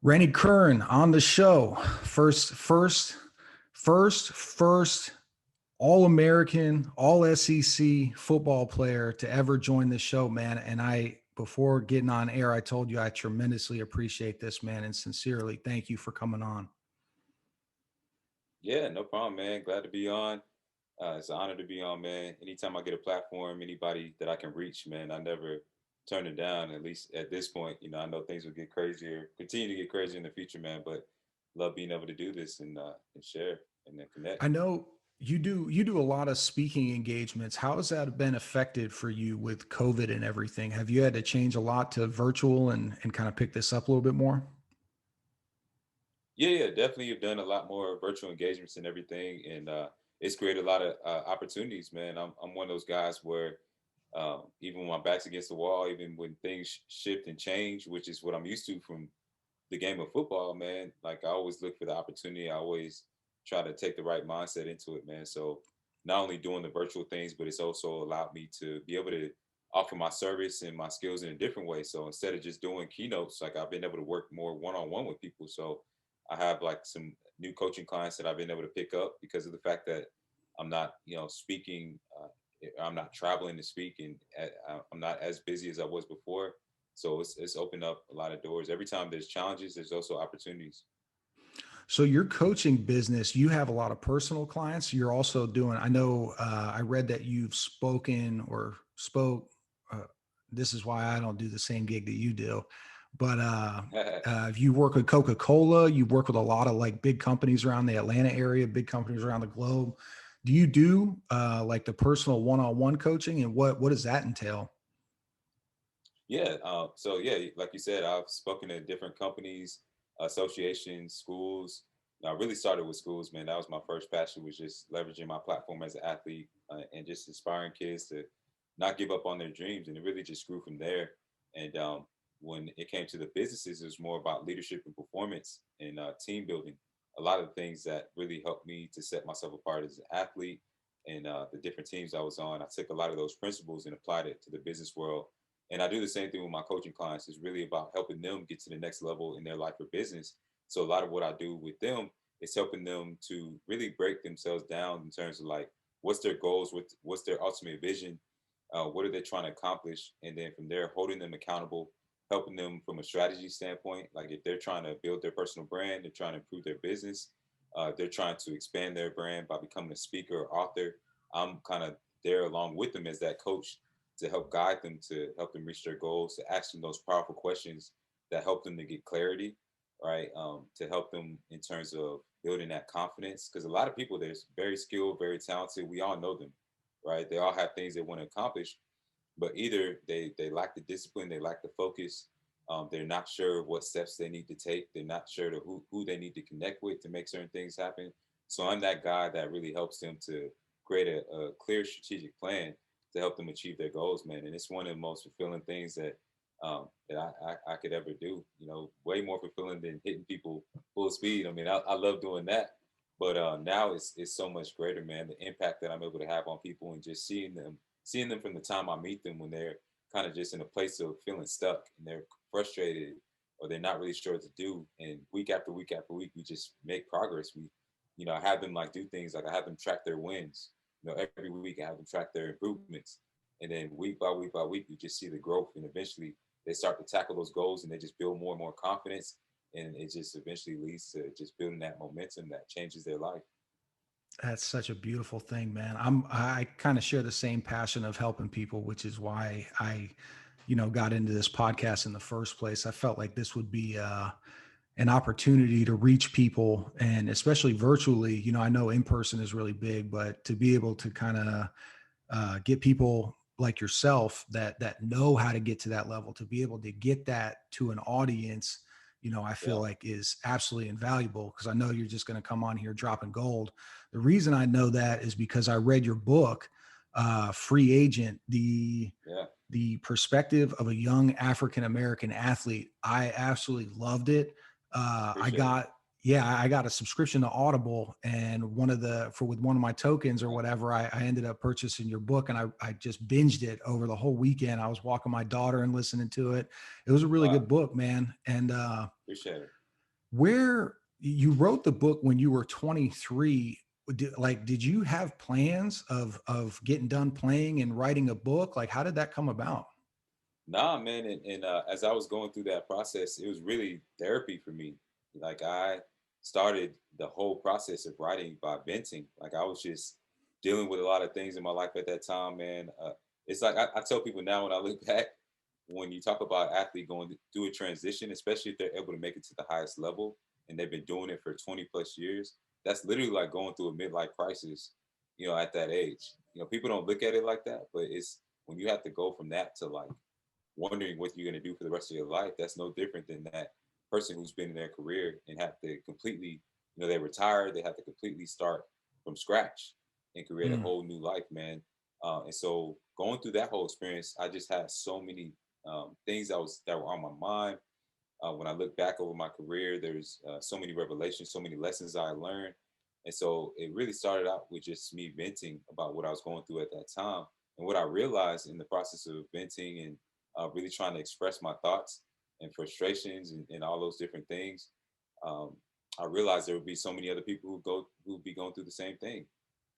Rennie Curran on the show. First All-American, all SEC football player to ever join the show, man. And before getting on air, I told you I tremendously appreciate this, man, and sincerely thank you for coming on. Yeah, no problem, man. Glad to be on. It's an honor to be on, man. Anytime I get a platform, anybody that I can reach, man, I never turn it down. At least at this point, I know things will get crazier, continue to get crazier in the future, man. But love being able to do this and share and then connect. I know you do a lot of speaking engagements. How has that been affected for you with COVID and everything? Have you had to change a lot to virtual and kind of pick this up a little bit more? Yeah, definitely. You've done a lot more virtual engagements and everything, and it's created a lot of opportunities, man. I'm one of those guys where even when my back's against the wall, even when things shift and change, which is what I'm used to from the game of football, man. Like I always look for the opportunity. I always try to take the right mindset into it, man. So not only doing the virtual things, but it's also allowed me to be able to offer my service and my skills in a different way. So instead of just doing keynotes, like I've been able to work more one-on-one with people. So I have like some new coaching clients that I've been able to pick up because of the fact that I'm not, speaking. I'm not traveling to speak, and I'm not as busy as I was before. So it's opened up a lot of doors. Every time there's challenges, there's also opportunities. So your coaching business, you have a lot of personal clients. You're also doing, I know, I read that you've spoken or spoke. Uh, this is why I don't do the same gig that you do. But if you work with Coca-Cola, you work with a lot of like big companies around the Atlanta area, big companies around the globe. Do you do like the personal one-on-one coaching, and what does that entail? Yeah. So yeah, like you said, I've spoken to different companies, associations, schools. I really started with schools, man. That was my first passion, was just leveraging my platform as an athlete and just inspiring kids to not give up on their dreams. And it really just grew from there. And when it came to the businesses, it was more about leadership and performance and team building. A lot of the things that really helped me to set myself apart as an athlete and the different teams I was on, I took a lot of those principles and applied it to the business world, and I do the same thing with my coaching clients. It's really about helping them get to the next level in their life or business. So a lot of what I do with them is helping them to really break themselves down in terms of like what's their goals, what's their ultimate vision, what are they trying to accomplish, and then from there holding them accountable, helping them from a strategy standpoint. Like if they're trying to build their personal brand, they're trying to improve their business, they're trying to expand their brand by becoming a speaker or author. I'm kind of there along with them as that coach to help guide them, to help them reach their goals, to ask them those powerful questions that help them to get clarity, right? To help them in terms of building that confidence. Because a lot of people, they're very skilled, very talented. We all know them, right? They all have things they want to accomplish, but either they lack the discipline, they lack the focus. They're not sure what steps they need to take. They're not sure to who they need to connect with to make certain things happen. So I'm that guy that really helps them to create a clear strategic plan to help them achieve their goals, man. And it's one of the most fulfilling things that I could ever do. Way more fulfilling than hitting people full speed. I mean, I love doing that, but now it's so much greater, man. The impact that I'm able to have on people and just seeing them from the time I meet them when they're kind of just in a place of feeling stuck and they're frustrated or they're not really sure what to do. And week after week after week, we just make progress. I have them like do things like I have them track their wins. Every week I have them track their improvements. And then week by week by week, you just see the growth. And eventually they start to tackle those goals and they just build more and more confidence. And it just eventually leads to just building that momentum that changes their life. That's such a beautiful thing, man. I kind of share the same passion of helping people, which is why I got into this podcast in the first place. I felt like this would be an opportunity to reach people, and especially virtually. I know in person is really big, but to be able to kind of get people like yourself that know how to get to that level, to be able to get that to an audience, I feel Yeah. like is absolutely invaluable, because I know you're just going to come on here dropping gold. The reason I know that is because I read your book, Free Agent, Yeah. the perspective of a young African American athlete. I absolutely loved it. I Appreciate it. got Yeah, I got a subscription to Audible, and with one of my tokens or whatever, I ended up purchasing your book, and I just binged it over the whole weekend. I was walking my daughter and listening to it. It was a really Wow. good book, man. And Appreciate it. Where you wrote the book when you were 23, did you have plans of getting done playing and writing a book? Like, how did that come about? Nah, man, and as I was going through that process, it was really therapy for me. Like I started the whole process of writing by venting. Like I was just dealing with a lot of things in my life at that time, man. It's like I tell people now when I look back, when you talk about athlete going through a transition, especially if they're able to make it to the highest level and they've been doing it for 20 plus years, that's literally like going through a midlife crisis, at that age. People don't look at it like that, but it's when you have to go from that to like wondering what you're going to do for the rest of your life, that's no different than that person who's been in their career and have to completely, they retire, they have to completely start from scratch and create a Mm, whole new life, man. And so going through that whole experience, I just had so many things that were on my mind. When I look back over my career, there's so many revelations, so many lessons I learned. And so it really started out with just me venting about what I was going through at that time. And what I realized in the process of venting and really trying to express my thoughts and frustrations and all those different things, um, I realized there would be so many other people who'd be going through the same thing.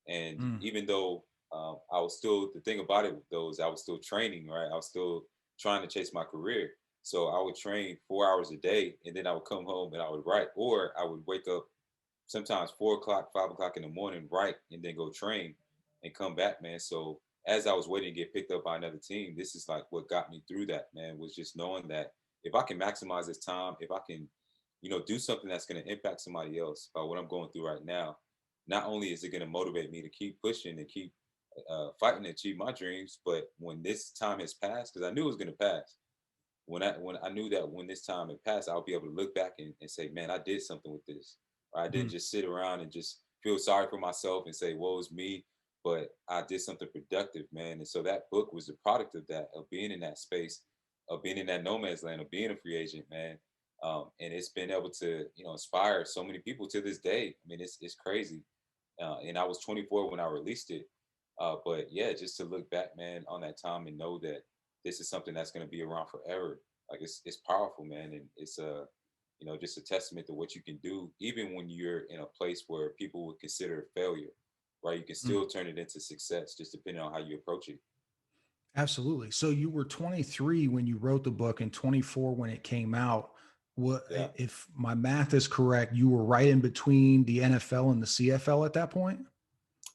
And mm, even though I was still, the thing about it though is I was still training, right? I was still trying to chase my career. So I would train 4 hours a day and then I would come home and I would write, or I would wake up sometimes 4 o'clock, 5 o'clock in the morning, write, and then go train and come back, man. So as I was waiting to get picked up by another team, this is like what got me through that, man, was just knowing that if I can maximize this time, if I can, do something that's going to impact somebody else by what I'm going through right now, not only is it going to motivate me to keep pushing and keep fighting to achieve my dreams, but when this time has passed, because I knew it was going to pass, when I knew that when this time had passed, I'll be able to look back and say, man, I did something with this. Or I didn't mm. just sit around and just feel sorry for myself and say, woe is me, but I did something productive, man. And so that book was the product of that, of being in that space, of being in that no man's land, of being a free agent, man. And it's been able to, inspire so many people to this day. I mean, it's crazy. And I was 24 when I released it. But yeah, just to look back, man, on that time and know that this is something that's going to be around forever. Like it's powerful, man, and it's just a testament to what you can do, even when you're in a place where people would consider a failure, right? You can Mm. still turn it into success, just depending on how you approach it. Absolutely. So you were 23 when you wrote the book and 24 when it came out. What, Yeah. if my math is correct, you were right in between the NFL and the CFL at that point?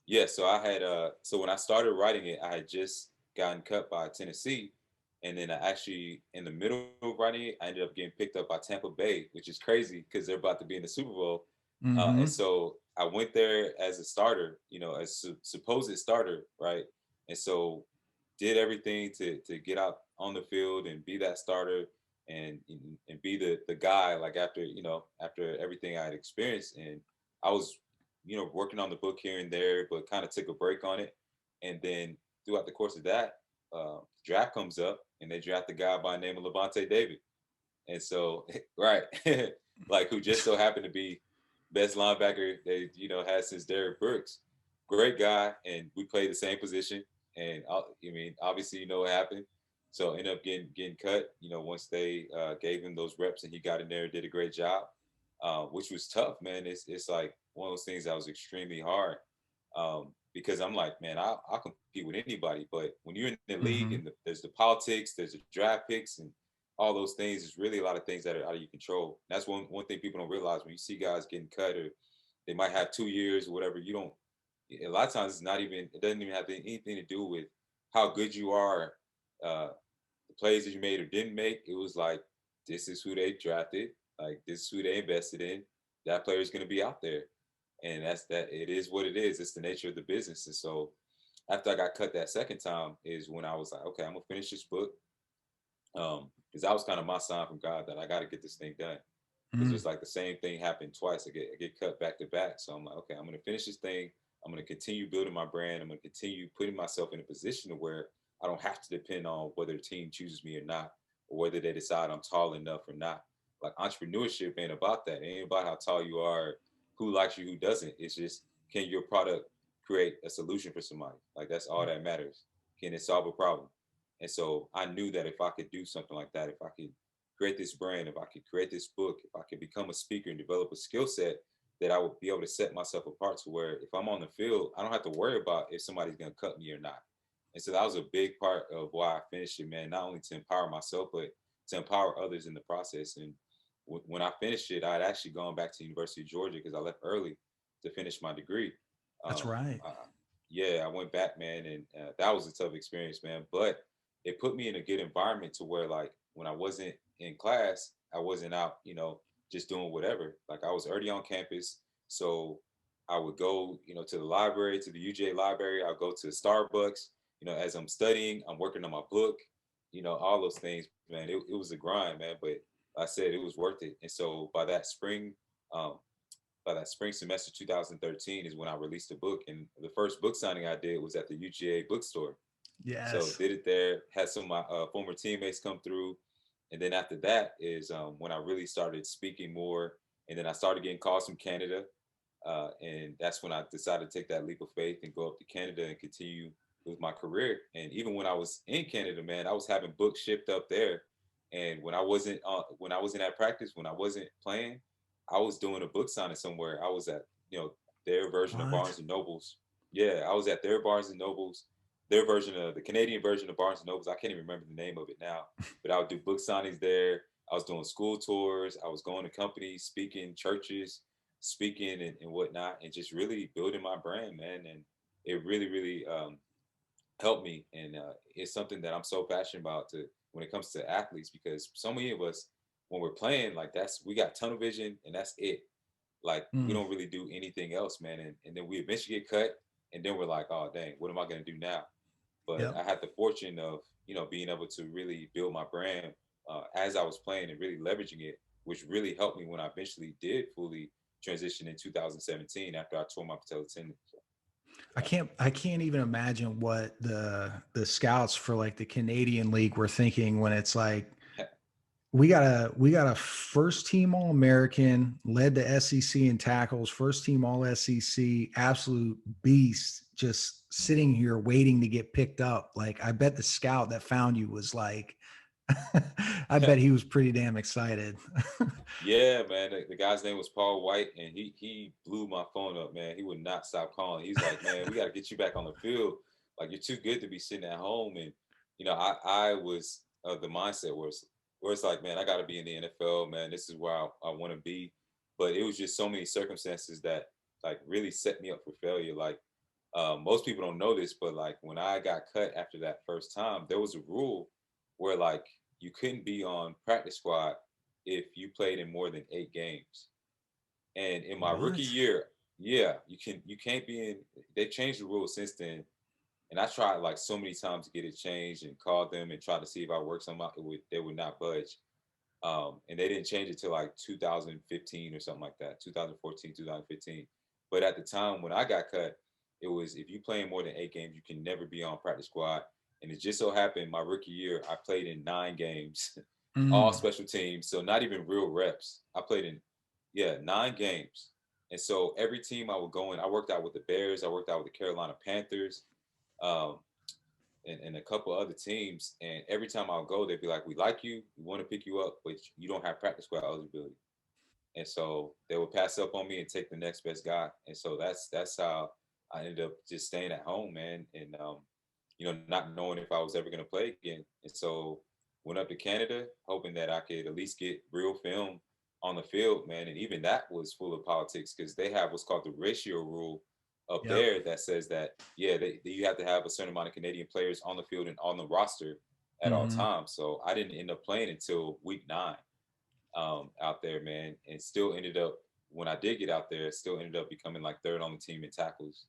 Yeah, so I had so when I started writing it, I had just gotten cut by Tennessee, and then I actually in the middle of writing it, I ended up getting picked up by Tampa Bay, which is crazy because they're about to be in the Super Bowl. And Mm-hmm. so I went there as a starter, as supposed starter, right? And so did everything to get out on the field and be that starter and be the guy like after everything I had experienced. And I was working on the book here and there, but kind of took a break on it. And then throughout the course of that, draft comes up and they draft a guy by the name of Levante David. And so, right, like who just so happened to be best linebacker they had since Derrick Brooks. Great guy, and we played the same position. And I mean, obviously, you know what happened. So ended up getting cut. Once they gave him those reps and he got in there, did a great job, which was tough, man. It's like one of those things that was extremely hard because I'm like, man, I'll compete with anybody. But when you're in the league Mm-hmm. and there's the politics, there's the draft picks, and all those things, there's really a lot of things that are out of your control. That's one thing people don't realize when you see guys getting cut or they might have 2 years or whatever. You don't. A lot of times, it doesn't even have anything to do with how good you are, the plays that you made or didn't make. It was like this is who they drafted, like this is who they invested in. That player is going to be out there, and that's that. It is what it is. It's the nature of the business. And so, after I got cut that second time, is when I was like, okay, I'm gonna finish this book, because that was kind of my sign from God that I got to get this thing done. Because Mm. it's like the same thing happened twice. I get cut back to back. So I'm like, okay, I'm gonna finish this thing. I'm gonna continue building my brand. I'm gonna continue putting myself in a position to where I don't have to depend on whether the team chooses me or not, or whether they decide I'm tall enough or not. Like entrepreneurship ain't about that. It ain't about how tall you are, who likes you, who doesn't. It's just can your product create a solution for somebody? Like that's all that matters. Can it solve a problem? And so I knew that if I could do something like that, if I could create this brand, if I could create this book, if I could become a speaker and develop a skill set, that I would be able to set myself apart to where if I'm on the field, I don't have to worry about if somebody's going to cut me or not. And so that was a big part of why I finished it, man, not only to empower myself, but to empower others in the process. And when I finished it, I had actually gone back to University of Georgia because I left early to finish my degree. That's Um, right. I, yeah, I went back, man, and that was a tough experience, man. But it put me in a good environment to where, like, when I wasn't in class, I wasn't out, just doing whatever. Like, I was already on campus, so I would go, to the library, to the UGA library. I'll go to Starbucks. As I'm studying, I'm working on my book. All those things, man. It was a grind, man. But I said it was worth it. And so um, by that spring semester 2013 is when I released a book. And the first book signing I did was at the UGA bookstore. So Yes. did it there, had some of my former teammates come through. And then after that is when I really started speaking more. And then I started getting calls from Canada. And that's when I decided to take that leap of faith and go up to Canada and continue with my career. And even when I was in Canada, man, I was having books shipped up there. And when I wasn't at practice, when I wasn't playing, I was doing a book signing somewhere. I was at their version of What? Barnes and Nobles. Yeah, I was at their Barnes and Nobles, their version of the Canadian version of Barnes and Nobles. I can't even remember the name of it now, but I would do book signings there. I was doing school tours. I was going to companies, speaking, churches, speaking and whatnot, and just really building my brand, man. And it really, really helped me. And it's something that I'm so passionate about to when it comes to athletes, because so many of us, when we're playing, like we got tunnel vision and that's it. Like we Mm, don't really do anything else, man. And then we eventually get cut, and then we're like, oh dang, what am I gonna do now? But yep. I had the fortune of being able to really build my brand as I was playing and really leveraging it, which really helped me when I eventually did fully transition in 2017 after I tore my patellar tendon. So, yeah. I can't even imagine what the scouts for like the Canadian League were thinking when it's like we got a first team All American, led the SEC in tackles, first team All SEC, absolute beast, just sitting here waiting to get picked up. Like I bet the scout that found you was like, I bet he was pretty damn excited. Yeah, man. The guy's name was Paul White, and he blew my phone up, man. He would not stop calling. He's like, man, we got to get you back on the field. Like you're too good to be sitting at home. And I was the mindset where it's like, man, I got to be in the NFL, man. This is where I want to be. But it was just so many circumstances that like really set me up for failure. Like most people don't know this, but like when I got cut after that first time, there was a rule where like you couldn't be on practice squad if you played in more than 8 games. And in my rookie What? year, yeah, you can't be in. They changed the rules since then, and I tried like so many times to get it changed and called them and tried to see if I worked something out. They would not budge. And they didn't change it till like 2015 or something like that, 2014, 2015. But at the time when I got cut, it was if you play in more than 8 games, you can never be on practice squad. And it just so happened my rookie year, I played in 9 games, all Mm. special teams, so not even real reps. I played in 9 games, and so every team I would go in, I worked out with the Bears, I worked out with the Carolina Panthers. Um, and a couple other teams. And every time I'll go, they'd be like, "We like you, we want to pick you up, but you don't have practice squad eligibility." And so they would pass up on me and take the next best guy. And so that's how I ended up just staying at home, man, and not knowing if I was ever going to play again. And so went up to Canada, hoping that I could at least get real film on the field, man. And even that was full of politics because they have what's called the ratio rule up Yep. there that says that you have to have a certain amount of Canadian players on the field and on the roster at all Hmm. times. So I didn't end up playing until week 9 out there, man, and still ended up when I did get out there, still ended up becoming like third on the team in tackles.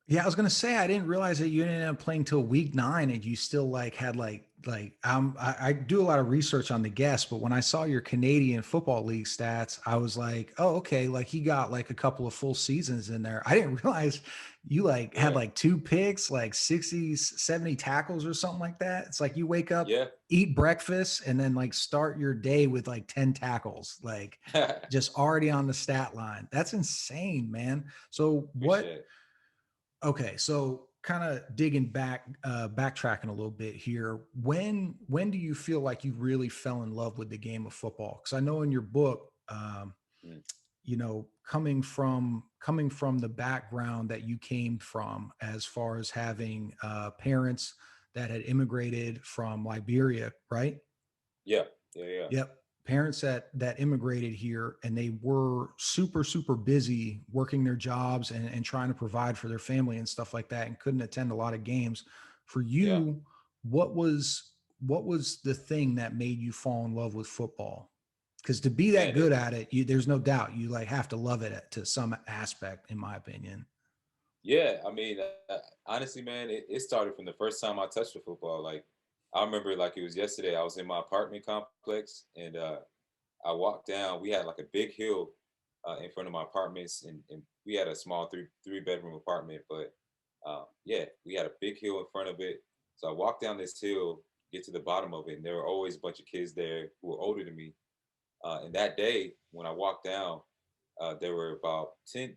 Yeah, I was gonna say I didn't realize that you ended up playing till week 9, and you still like had I do a lot of research on the guests, but when I saw your Canadian Football League stats, I was like, oh, okay, like he got like a couple of full seasons in there. I didn't realize you like had Yeah, like 2 picks, like 60, 70 tackles or something like that. It's like you wake up, yeah. eat breakfast, and then like start your day with like 10 tackles, like just already on the stat line. That's insane, man. So what Appreciate it. Okay, so kind of digging back, backtracking a little bit here. When do you feel like you really fell in love with the game of football? Because I know in your book, Mm. you know, coming from the background that you came from, as far as having parents that had immigrated from Liberia, right? Yeah, yeah, yeah, Yep. Parents that immigrated here, and they were super, super busy working their jobs and trying to provide for their family and stuff like that, and couldn't attend a lot of games. For yeah, you, what was the thing that made you fall in love with football? Because to be that man. good at it, there's no doubt you like have to love it to some aspect, in my opinion. Yeah, I mean, honestly, man, it started from the first time I touched the football. Like, I remember like it was yesterday. I was in my apartment complex, and I walked down. We had like a big hill in front of my apartments, and we had a small three bedroom apartment. But yeah, we had a big hill in front of it. So I walked down this hill, get to the bottom of it, and there were always a bunch of kids there who were older than me. And that day, when I walked down, there were about ten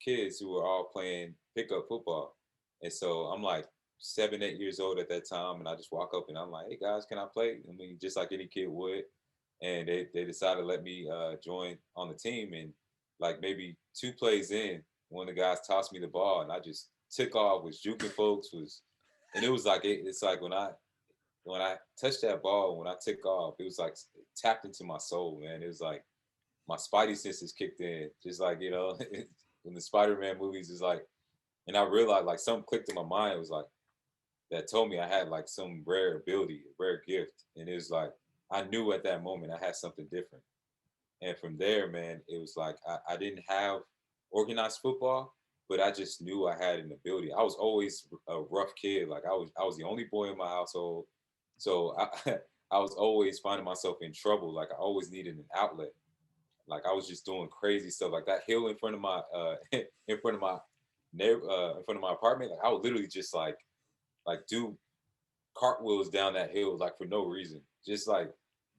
kids who were all playing pickup football. And so I'm like 7, 8 years old at that time. And I just walk up and I'm like, hey guys, can I play? I mean, just like any kid would. And they decided to let me join on the team. And like maybe 2 plays in, one of the guys tossed me the ball and I just took off, was juking folks, and it was like, it's like when I touched that ball, when I took off, it was like it tapped into my soul, man. It was like my spidey senses kicked in, just like when the Spider-Man movies is like, and I realized like something clicked in my mind. It was like that told me I had like some rare ability, a rare gift, and it was like I knew at that moment I had something different. And from there, man, it was like I didn't have organized football, but I just knew I had an ability. I was always a rough kid. Like I was the only boy in my household, so I was always finding myself in trouble. Like I always needed an outlet. Like I was just doing crazy stuff. Like that hill in front of my in front of my in front of my apartment. Like I would literally just like do cartwheels down that hill like for no reason, just like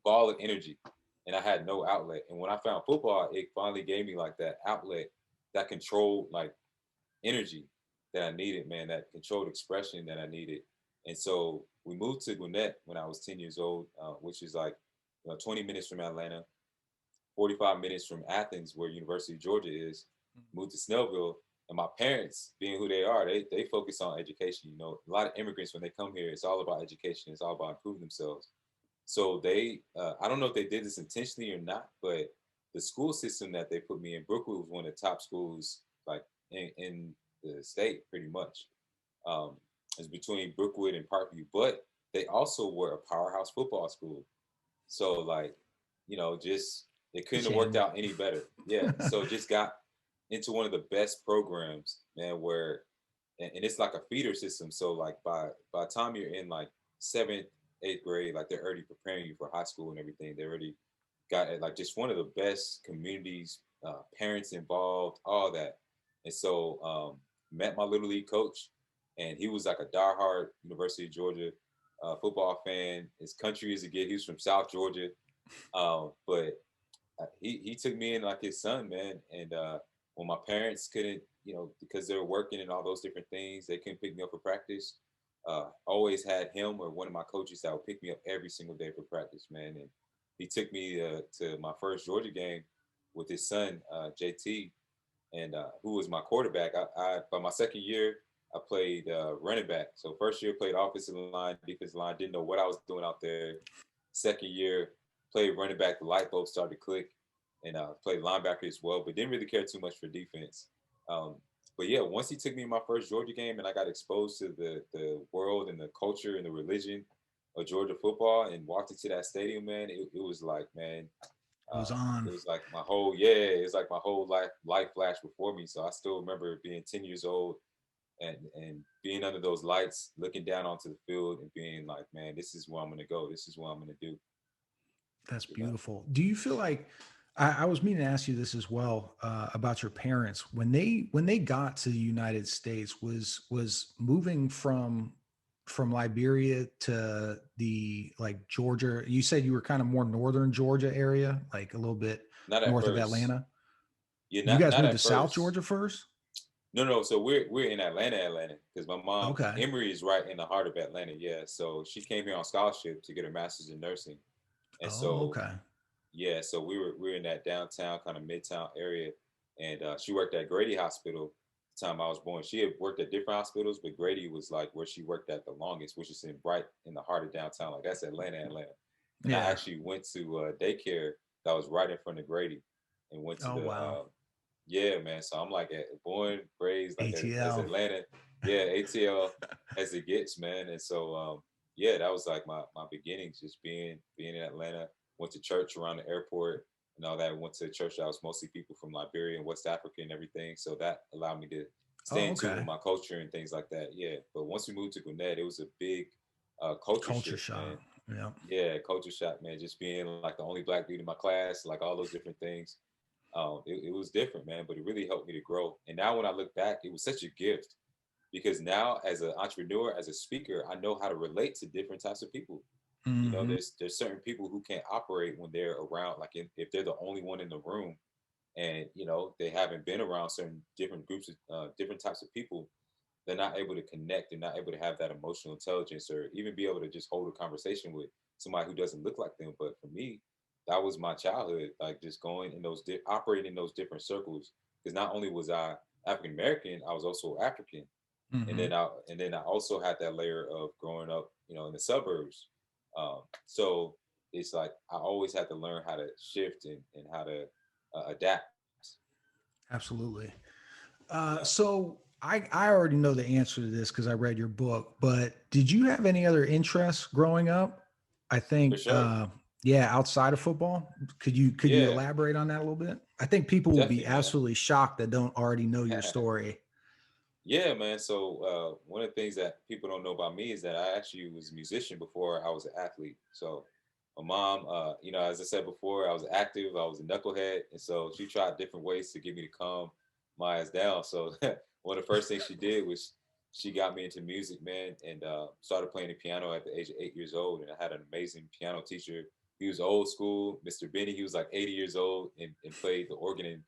ball of energy. And I had no outlet. And when I found football, it finally gave me like that outlet, that controlled like energy that I needed, man, that controlled expression that I needed. And so we moved to Gwinnett when I was 10 years old, which is like 20 minutes from Atlanta, 45 minutes from Athens, where University of Georgia is. Moved to Snellville, and my parents, being who they are, they focus on education. You know, a lot of immigrants when they come here, it's all about education. It's all about improving themselves. So I don't know if they did this intentionally or not, but the school system that they put me in, Brookwood was one of the top schools like in the state, pretty much. Um, it's between Brookwood and Parkview, but they also were a powerhouse football school. So like, just it couldn't have worked Jammed. out any better. Yeah. So just got into one of the best programs, man, where and it's like a feeder system. So like by the time you're in like seventh, eighth grade, like they're already preparing you for high school and everything. They already got like just one of the best communities, parents involved, all that. And so met my little league coach, and he was like a diehard University of Georgia football fan. As country as it get, he was from South Georgia, but he took me in like his son, man. And when my parents couldn't, because they were working and all those different things, they couldn't pick me up for practice. Always had him or one of my coaches that would pick me up every single day for practice, man. And he took me to my first Georgia game with his son, JT, and who was my quarterback. I by my second year, I played running back. So first year played offensive line, defensive line. Didn't know what I was doing out there. Second year played running back. The light bulb started to click, and played linebacker as well. But didn't really care too much for defense. Um, but yeah, once he took me in my first Georgia game, and I got exposed to the world and the culture and the religion of Georgia football, and walked into that stadium, man, it was like, man, It was it on. was like it's like my whole life flashed before me. So I still remember being 10 years old and being under those lights, looking down onto the field and being like, man, this is where I'm gonna go. This is what I'm gonna do. That's You know? beautiful. Do you feel like I was meaning to ask you this as well, about your parents when they got to the United States? Was moving from Liberia to the like Georgia? You said you were kind of more northern Georgia area, like a little bit Not at north of first. Atlanta. Yeah, You not guys not moved to at South first. Georgia first? No, no. So we're in Atlanta, because my mom Okay. Emory is right in the heart of Atlanta. Yeah. So she came here on scholarship to get her master's in nursing, and Oh, so okay. yeah, so we were in that downtown kind of midtown area, and she worked at Grady Hospital the time I was born. She had worked at different hospitals, but Grady was like where she worked at the longest, which is in right in the heart of downtown. Like that's Atlanta. And I Yeah. actually went to daycare that was right in front of Grady, and went to Oh, the wow. yeah, man. So I'm like born, raised like as ATL. Atlanta, yeah, ATL as it gets, man. And so yeah, that was like my beginnings, just being in Atlanta. Went to church around the airport and all that. Went to a church that was mostly people from Liberia and West Africa and everything. So that allowed me to stay Oh, in tune okay. with my culture and things like that. Yeah. But once we moved to Gwinnett, it was a big culture Culture shift, man. shock. Yeah. Yeah, culture shock, man. Just being like the only black dude in my class, like all those different things. It was different, man, but it really helped me to grow. And now when I look back, it was such a gift because now as an entrepreneur, as a speaker, I know how to relate to different types of people. You know, Hmm. there's certain people who can't operate when they're around, like if they're the only one in the room, and they haven't been around certain different groups of different types of people. They're not able to connect. They're not able to have that emotional intelligence, or even be able to just hold a conversation with somebody who doesn't look like them. But for me, that was my childhood, like just going in those operating in those different circles. Because not only was I African American, I was also African, and Hmm. then I also had that layer of growing up, in the suburbs. So it's like I always had to learn how to shift and how to adapt. Absolutely. Yeah, So I already know the answer to this because I read your book, but did you have any other interests growing up? I for think, sure. yeah, outside of football. Could you Yeah, elaborate on that a little bit? I think people will be definitely, man. absolutely shocked that don't already know your story. Yeah, man. So one of the things that people don't know about me is that I actually was a musician before I was an athlete. So my mom, as I said before, I was active. I was a knucklehead, and so she tried different ways to get me to calm my ass down. So one of the first things she did was she got me into music, man, and started playing the piano at the age of 8 years old. And I had an amazing piano teacher. He was old school, Mr. Benny. He was like 80 years old and played the organ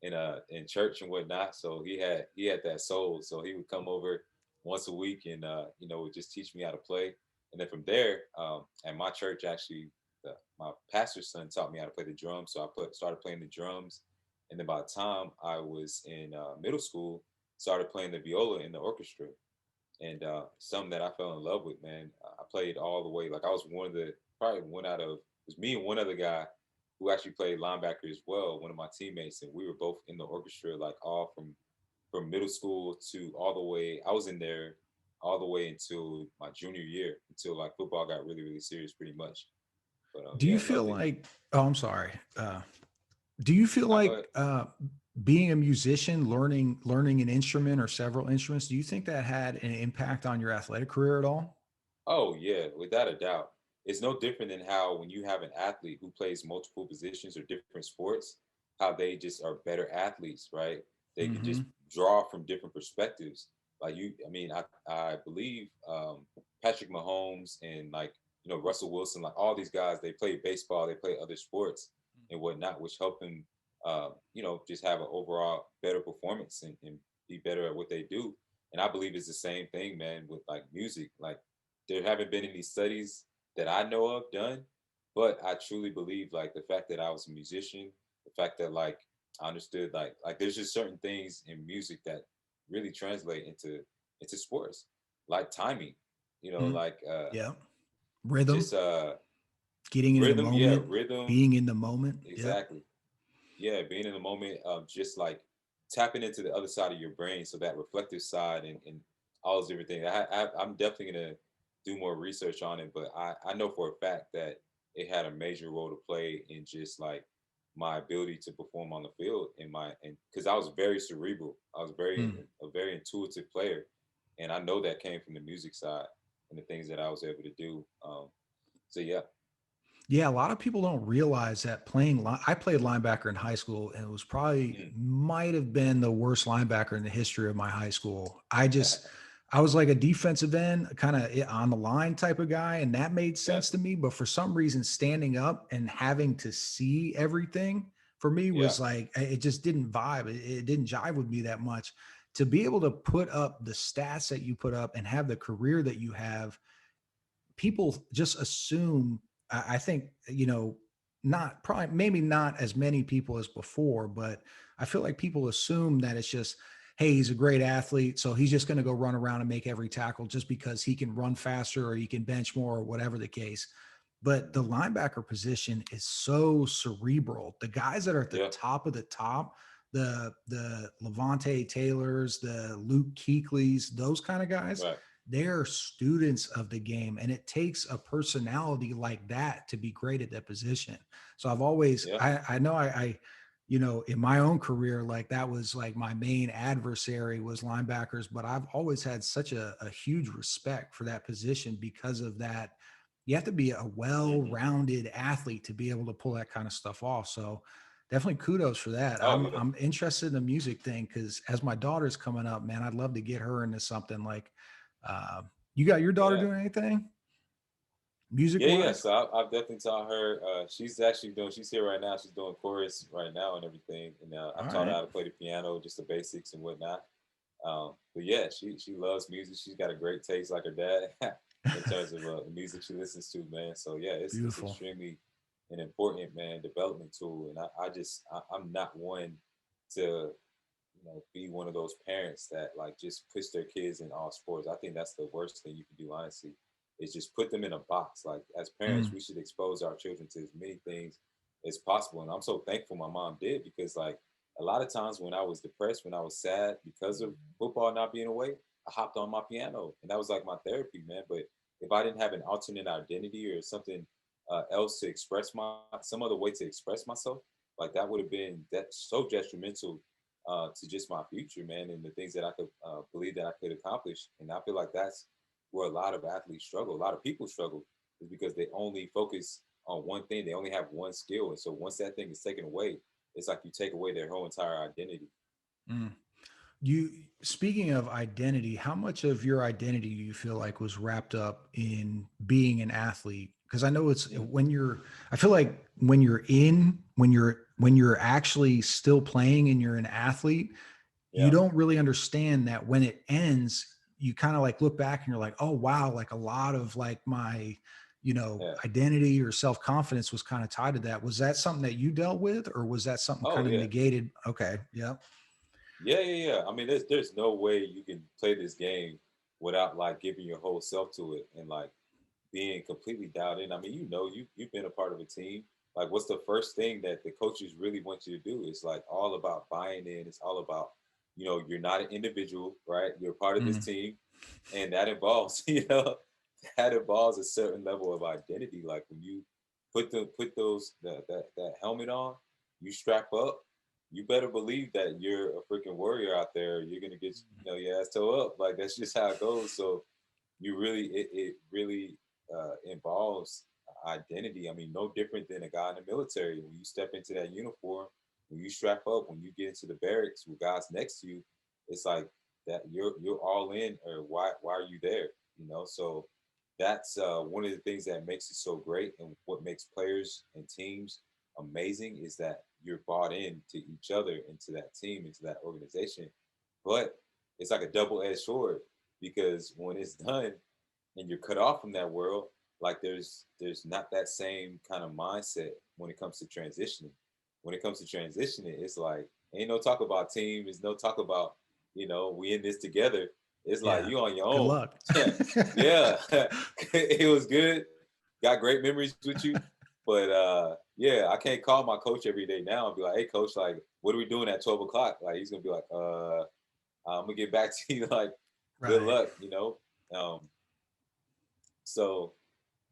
in church and whatnot. So he had that soul. So he would come over once a week and would just teach me how to play. And then from there, at my church actually, my pastor's son taught me how to play the drums. So started playing the drums. And then by the time I was in middle school, started playing the viola in the orchestra. And something that I fell in love with, man. I played all the way. Like I was probably one out of it was me and one other guy who actually played linebacker as well, one of my teammates, and we were both in the orchestra, like all from middle school to all the way. I was in there all the way until my junior year, until like football got really, really serious, pretty much. But Do you yeah, feel loved it. like, oh, I'm sorry. Do you feel Now go ahead. like being a musician, learning an instrument or several instruments, do you think that had an impact on your athletic career at all? Oh yeah, without a doubt. It's no different than how when you have an athlete who plays multiple positions or different sports, how they just are better athletes, right? They can just Hmm. draw from different perspectives. Like I mean, I believe Patrick Mahomes and like Russell Wilson, like all these guys, they play baseball, they play other sports and whatnot, which help them, just have an overall better performance and be better at what they do. And I believe it's the same thing, man, with like music. Like there haven't been any studies that I know of done, but I truly believe like the fact that I was a musician, the fact that like I understood like there's just certain things in music that really translate into sports, like timing, Hmm. like Yeah. Rhythm, just getting in the rhythm, yeah, moment, rhythm, being in the moment. Yep. exactly. Yeah, being in the moment, just like tapping into the other side of your brain, so that reflective side and all those different things. I'm definitely gonna do more research on it, but I know for a fact that it had a major role to play in just like my ability to perform on the field and because I was very cerebral, I was Hmm. a very intuitive player, and I know that came from the music side and the things that I was able to do. So yeah. Yeah, a lot of people don't realize that I played linebacker in high school and it was probably Mm. might have been the worst linebacker in the history of my high school. I was like a defensive end, kind of on the line type of guy, and that made Yeah, sense to me. But for some reason, standing up and having to see everything for me yeah, was like it just didn't vibe. It didn't jive with me that much. to be able to put up the stats that you put up and have the career that you have, people just assume, I think, not probably, maybe not as many people as before, but I feel like people assume that it's just, hey, he's a great athlete, so he's just going to go run around and make every tackle just because he can run faster or he can bench more or whatever the case. But the linebacker position is so cerebral. The guys that are at the Yeah. top of the top, the Levante Taylors, the Luke Kuechly's, those kind of guys, Right. they're students of the game, and it takes a personality like that to be great at that position. So I've always, Yeah. I know in my own career, like that was like my main adversary was linebackers, but I've always had such a huge respect for that position because of that. You have to be a Hmm. well-rounded athlete to be able to pull that kind of stuff off. So definitely kudos for that. Oh I'm yeah. I'm interested in the music thing because as my daughter's coming up, man, I'd love to get her into something like. You got your daughter Yeah. doing anything music Yeah, yeah. wise? So I've definitely taught her. She's actually doing. She's here right now. She's doing chorus right now and everything. And All I've taught her right, how to play the piano, just the basics and whatnot. But yeah, she loves music. She's got a great taste, like her dad, in terms of the music she listens to, man. So yeah, it's beautiful. extremely an important, man, development tool. And I'm not one to be one of those parents that like just push their kids in all sports. I think that's the worst thing you can do, honestly, is just put them in a box. Like as parents, Mm, we should expose our children to as many things as possible. And I'm so thankful my mom did, because like a lot of times when I was depressed, when I was sad because of football not being away, I hopped on my piano and that was like my therapy, man. But if I didn't have an alternate identity or something else to express some other way to express myself, like that would have been that so detrimental to just my future, man, and the things that I could believe that I could accomplish. And I feel like that's where a lot of athletes struggle. A lot of people struggle is because they only focus on one thing. They only have one skill, and so once that thing is taken away, it's like you take away their whole entire identity. mm. You speaking of identity, how much of your identity do you feel like was wrapped up in being an athlete? Because I know it's Mm. I feel like when you're actually still playing and you're an athlete, you Yeah, don't really understand that when it ends, you kind of like look back and you're like, oh wow, like a lot of like my, yeah. identity or self-confidence was kind of tied to that. Was that something that you dealt with, or was that something Oh kind of yeah. negated? Okay. Yeah. Yeah, yeah, yeah. I mean, there's no way you can play this game without like giving your whole self to it and like being completely dialed in. I mean, you've been a part of a team. Like, what's the first thing that the coaches really want you to do? It's like all about buying in. It's all about, you're not an individual, right? You're part of this Mm, team, and that involves, that involves a certain level of identity. Like when you put those that helmet on, you strap up. You better believe that you're a freaking warrior out there. You're gonna get your ass toe up. Like that's just how it goes. So it really involves identity. I mean, no different than a guy in the military. When you step into that uniform, when you strap up, when you get into the barracks with guys next to you, it's like that you're all in. Or why are you there? So that's one of the things that makes it so great, and what makes players and teams amazing is that you're bought in to each other, into that team, into that organization. But it's like a double-edged sword, because when it's done and you're cut off from that world, like there's not that same kind of mindset when it comes to transitioning. When it comes to transitioning, it's like ain't no talk about team, there's no talk about, we in this together. It's like yeah. you on your Good own. luck. Yeah. It was good. Got great memories with you. But yeah, I can't call my coach every day now and be like, hey coach, like what are we doing at 12 o'clock? Like he's gonna be like, I'm gonna get back to you, like good Right. luck. Um, so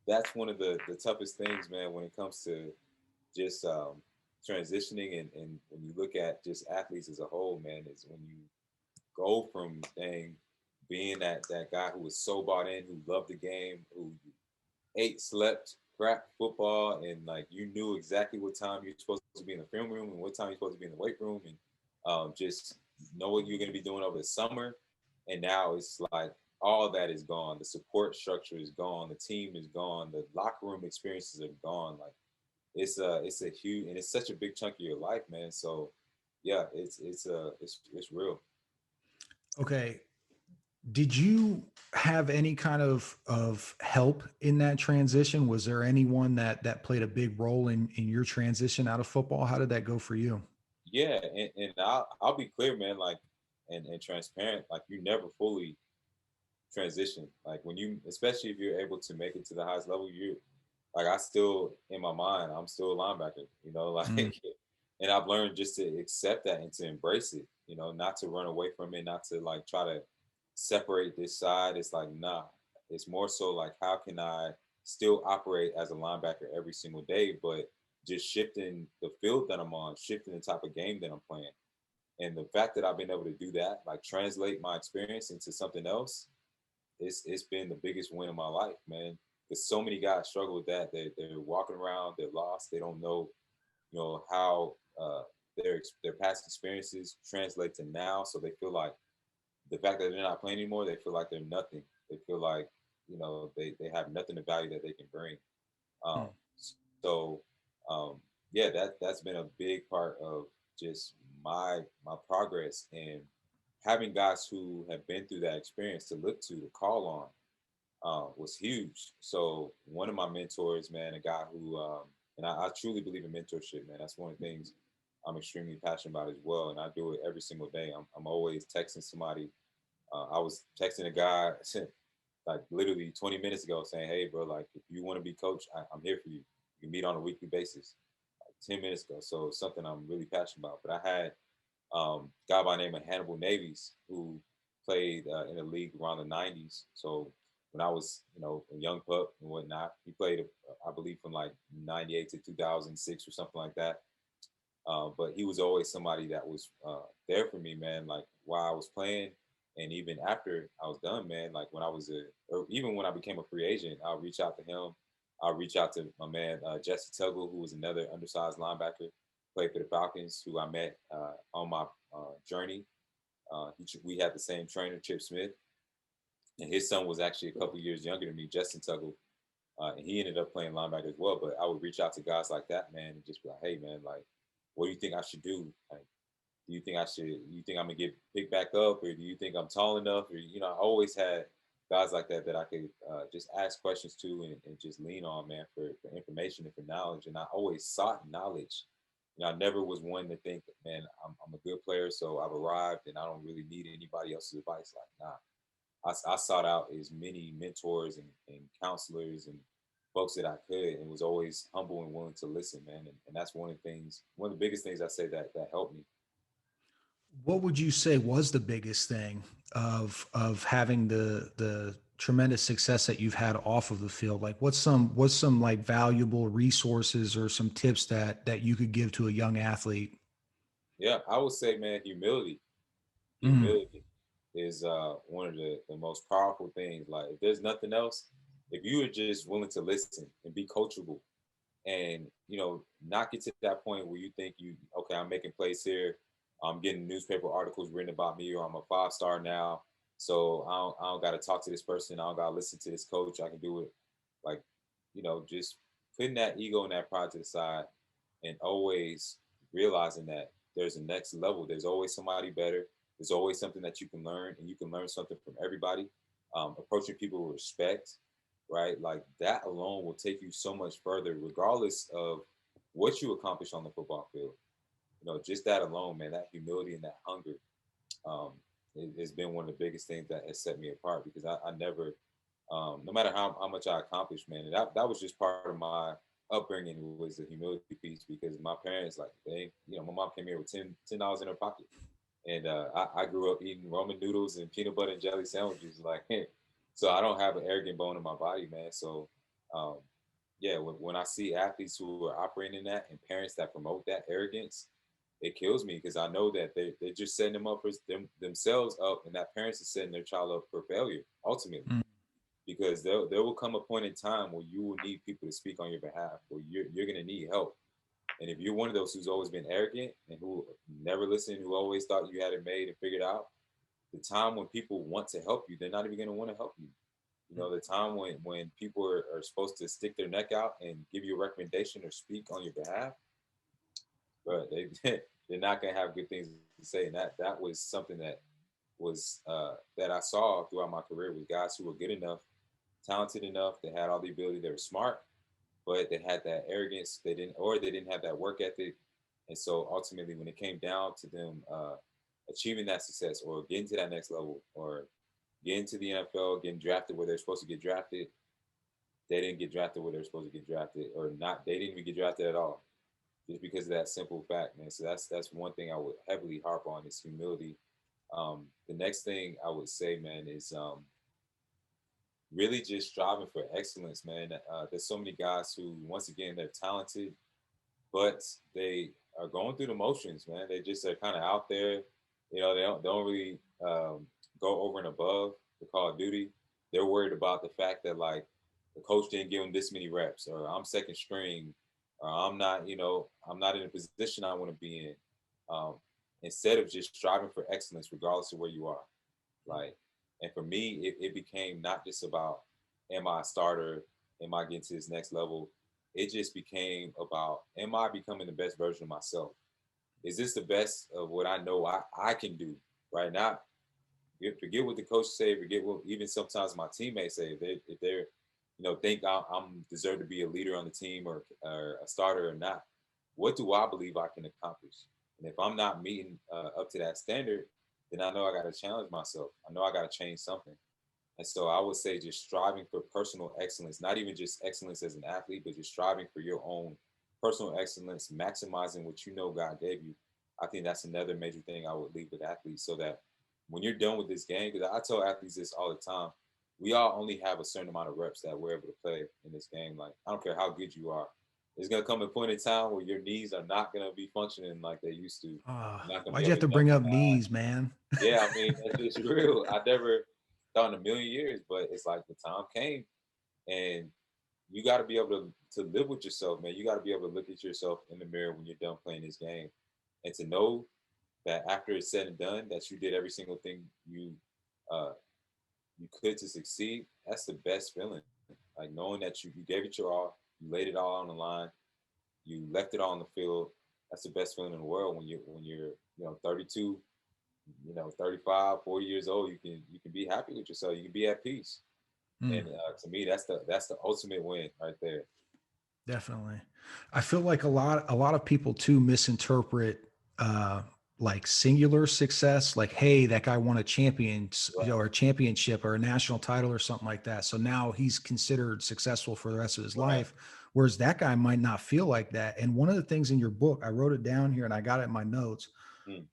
that's one of the toughest things, man, when it comes to just transitioning, and when you look at just athletes as a whole, man, is when you go from being that guy who was so bought in, who loved the game, who ate, slept, cracked football, and like you knew exactly what time you're supposed to be in the film room and what time you're supposed to be in the weight room, and just know what you're going to be doing over the summer. And now it's like all that is gone. The support structure is gone. The team is gone. The locker room experiences are gone. Like it's a huge, and it's such a big chunk of your life, man. So yeah, it's real. Okay. Did you have any kind of help in that transition? Was there anyone that played a big role in your transition out of football? How did that go for you? Yeah, and I'll be clear, man, like and transparent, like you never fully transition. Like when you, especially if you're able to make it to the highest level, you like I still in my mind, I'm still a linebacker, like Mm, and I've learned just to accept that and to embrace it, not to run away from it, not to like try to separate this side. It's like, nah, it's more so like how can I still operate as a linebacker every single day, but just shifting the field that I'm on, shifting the type of game that I'm playing. And the fact that I've been able to do that, like translate my experience into something else, it's been the biggest win of my life, man. Because so many guys struggle with that. They're walking around, they're lost, they don't know, how their past experiences translate to now. So they feel like the fact that they're not playing anymore, they feel like they're nothing. They feel like they have nothing of value that they can bring. Um, mm. so yeah, that's been a big part of just my progress and having guys who have been through that experience to look to call on was huge. So one of my mentors, man, a guy who, and I truly believe in mentorship, man. That's one of the things I'm extremely passionate about as well, and I do it every single day. I'm always texting somebody. I was texting a guy like literally 20 minutes ago saying, "Hey, bro, like if you want to be coach, I'm here for you. You can meet on a weekly basis." Like 10 minutes ago, so it's something I'm really passionate about. But I had a guy by the name of Hannibal Navies who played in the league around the 90s. So when I was, a young pup and whatnot, he played, I believe, from like 98 to 2006 or something like that. But he was always somebody that was there for me, man. Like while I was playing, and even after I was done, man. Like when I was or even when I became a free agent, I'll reach out to him. I'll reach out to my man Jesse Tuggle, who was another undersized linebacker, played for the Falcons, who I met on my journey. We had the same trainer, Chip Smith, and his son was actually a couple years younger than me, Justin Tuggle, and he ended up playing linebacker as well. But I would reach out to guys like that, man, and just be like, "Hey, man, like, what do you think I should do? Like, do you think I should? You think I'm gonna get picked back up, or do you think I'm tall enough? Or I always had guys like that that I could just ask questions to and just lean on, man, for information and for knowledge. And I always sought knowledge. I never was one to think, man, I'm a good player, so I've arrived and I don't really need anybody else's advice. Like, nah, I sought out as many mentors and counselors and folks that I could, and was always humble and willing to listen, man. And that's one of the biggest things I say that helped me. What would you say was the biggest thing of having the tremendous success that you've had off of the field? Like what's some like valuable resources or some tips that you could give to a young athlete? Yeah, I would say, man, humility. Mm, Humility is one of the most powerful things. Like, if there's nothing else, if you are just willing to listen and be coachable, and not get to that point where you think okay, I'm making plays here, I'm getting newspaper articles written about me, or I'm a 5-star now, so I don't got to talk to this person, I don't got to listen to this coach, I can do it. Like, just putting that ego and that pride to the side, and always realizing that there's a next level, there's always somebody better, there's always something that you can learn, and you can learn something from everybody. Approaching people with respect, right? Like that alone will take you so much further, regardless of what you accomplish on the football field. Just that alone, man, that humility and that hunger, has been one of the biggest things that has set me apart, because I never, no matter how much I accomplished, man, and that was just part of my upbringing, was the humility piece, because my parents, like, my mom came here with $10 in her pocket. And I grew up eating ramen noodles and peanut butter and jelly sandwiches. Like, so I don't have an arrogant bone in my body, man. So, um, yeah, when I see athletes who are operating in that, and parents that promote that arrogance, it kills me, because I know that they're just setting them up for themselves up, and that parents are setting their child up for failure ultimately, mm. because there will come a point in time where you will need people to speak on your behalf, where you're going to need help. And if you're one of those who's always been arrogant and who never listened, who always thought you had it made and figured out, the time when people want to help you, they're not even going to want to help you. The time when people are supposed to stick their neck out and give you a recommendation or speak on your behalf, but they're not going to have good things to say. And that was something that that I saw throughout my career was guys who were good enough, talented enough, they had all the ability, they were smart, but they had that arrogance. They didn't have that work ethic. And so ultimately, when it came down to them achieving that success or getting to that next level or getting to the NFL, getting drafted where they're supposed to get drafted, they didn't get drafted where they're supposed to get drafted, or not. They didn't even get drafted at all, just because of that simple fact, man. So that's one thing I would heavily harp on is humility. The next thing I would say, man, is really just striving for excellence, man. There's so many guys who, once again, they're talented, but they are going through the motions, man. They just are kind of out there. They don't really go over and above the call of duty. They're worried about the fact that like the coach didn't give them this many reps, or I'm second string, or I'm not in a position I want to be in. Um, Instead of just striving for excellence, regardless of where you are. Like, and for me, it became not just about, am I a starter? Am I getting to this next level? It just became about, am I becoming the best version of myself? Is this the best of what I know I can do right now? Forget what the coach say, forget what even sometimes my teammates say. If they're think I'm deserve to be a leader on the team, or a starter or not. What do I believe I can accomplish? And if I'm not meeting up to that standard, then I know I got to challenge myself. I know I got to change something. And so I would say just striving for personal excellence, not even just excellence as an athlete, but just striving for your own personal excellence, maximizing what you know God gave you. I think that's another major thing I would leave with athletes, so that when you're done with this game, because I tell athletes this all the time, we all only have a certain amount of reps that we're able to play in this game. Like, I don't care how good you are. There's gonna come a point in time where your knees are not gonna be functioning like they used to. You're not gonna be Why'd you able have to to jump bring as up high. knees, man? Yeah, I mean, that's just real. I never thought in a million years, but it's like the time came, and you got to be able to live with yourself, man. You got to be able to look at yourself in the mirror when you're done playing this game, and to know that after it's said and done, that you did every single thing uh, you could to succeed. That's the best feeling. Like knowing that you gave it your all, you laid it all on the line, you left it all on the field. That's the best feeling in the world when you're 32, 35, 40 years old. You can be happy with yourself. You can be at peace. Mm, And to me, that's the ultimate win right there. definitely. I feel like a lot of people too misinterpret uh like singular success, like, hey, that guy won a Right, or a championship or a national title or something like that. So now he's considered successful for the rest of his right. life. Whereas that guy might not feel like that. And one of the things in your book, I wrote it down here and I got it in my notes, Mm,